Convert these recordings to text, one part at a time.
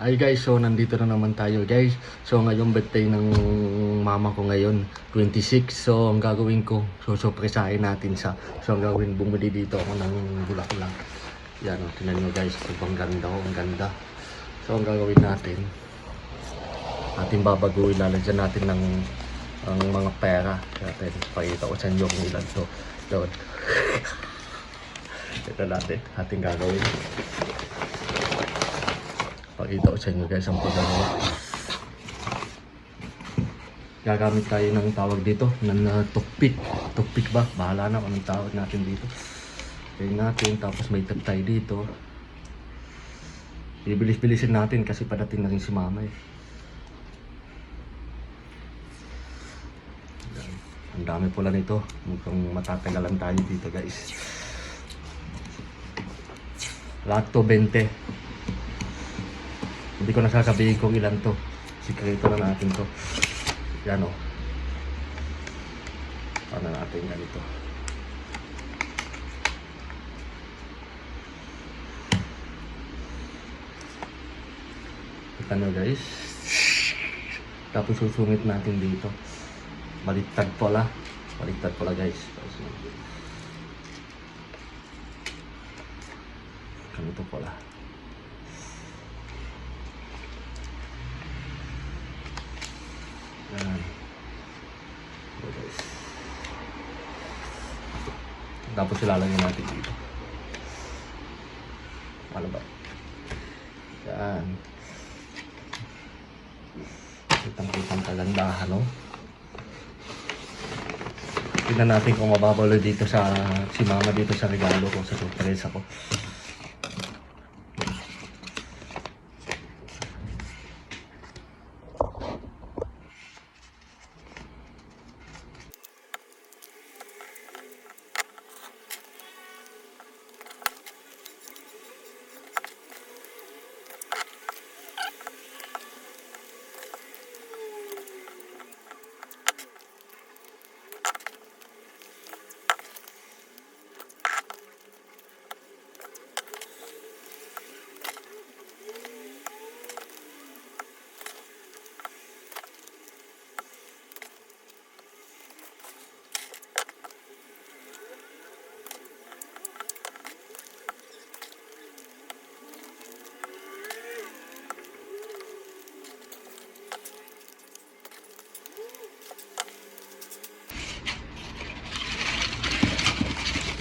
Ay guys, so nandito na naman tayo guys. So ngayon birthday ng mama ko ngayon, 26. So ang gagawin ko, so surprisahin natin siya. So ang gagawin, bumili dito ako ng bulaklak. Yan o, tingnan nyo guys, sobrang ganda o, ang ganda. So ang gagawin natin, ating babaguhin, lalagyan natin ng ang mga pera. Natin, pakita ko sa inyo kung ilan to. Doon. Ito natin, ating gagawin. Pakita ko sa inyo guys ang paggawa. Gagamit tayo ng tawag dito ng toothpick. Toothpick ba? Bahala na kung anong tawag natin dito. Tingnan natin, tapos may tag tayo dito. Bibilis-bilisin natin kasi padating na rin si mama eh. Ang dami pula nito. Mukhang matatagalan tayo dito guys. Lahat to 20. Hindi ko nasasabihin kung ilan to. Sikreto na natin to. Yan o. Paano natin ganito. Kita nyo guys. Tapos susungit natin dito. Baliktad pala. Baliktad pala guys. Ganito pala. Yan. So guys. Tapos ilalagay natin dito. Ano ba? Yan. Kitang-kitang kagandahan, no? Tignan natin kung mababalo dito sa si mama dito sa regalo ko, sa surprise ako.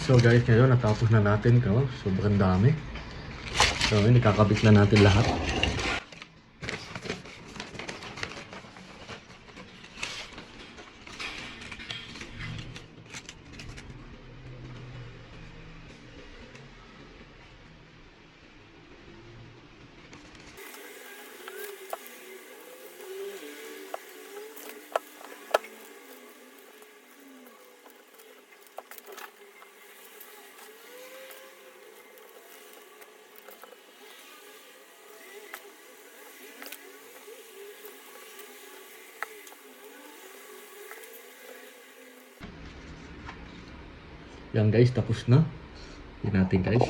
So guys, ngayon natapos na natin ko. Sobrang dami. So ngayon ikakabit na natin lahat. Yan guys, tapos na. Yan natin guys.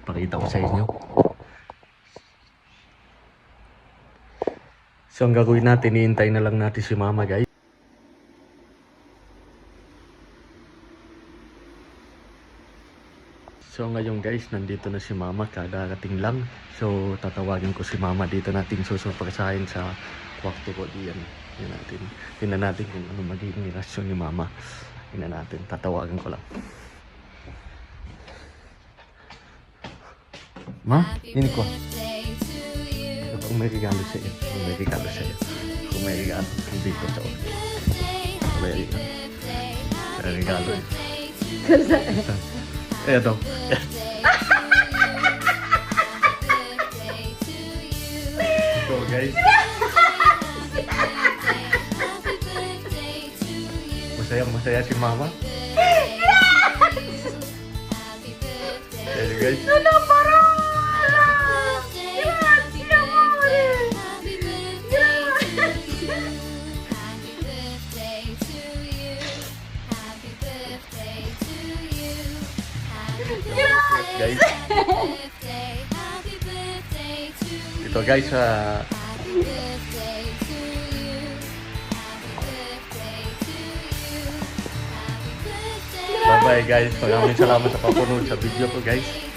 Pakita ko sa inyo. So ang gagawin natin, iintay na lang natin si mama guys. So ngayon guys, nandito na si mama, kadarating lang. So tatawagin ko si mama, dito natin susurpresahin sa kwarto ko diyan. Yan natin. Tingnan natin kung ano magiging reaksyon ni mama. Tingnan natin, tatawagan ko lang. Ma, ini ko. Kung may regalo sa iyo, kung may regalo sa iyo, kung may regalo, dito sa ulo. Kung may regalo. May regalo eh. Ito. So guys. Masaya si mama. Ayan guys. Guys. Ito guys. Bye-bye guys. Maraming salamat sa papunod sa video ko guys.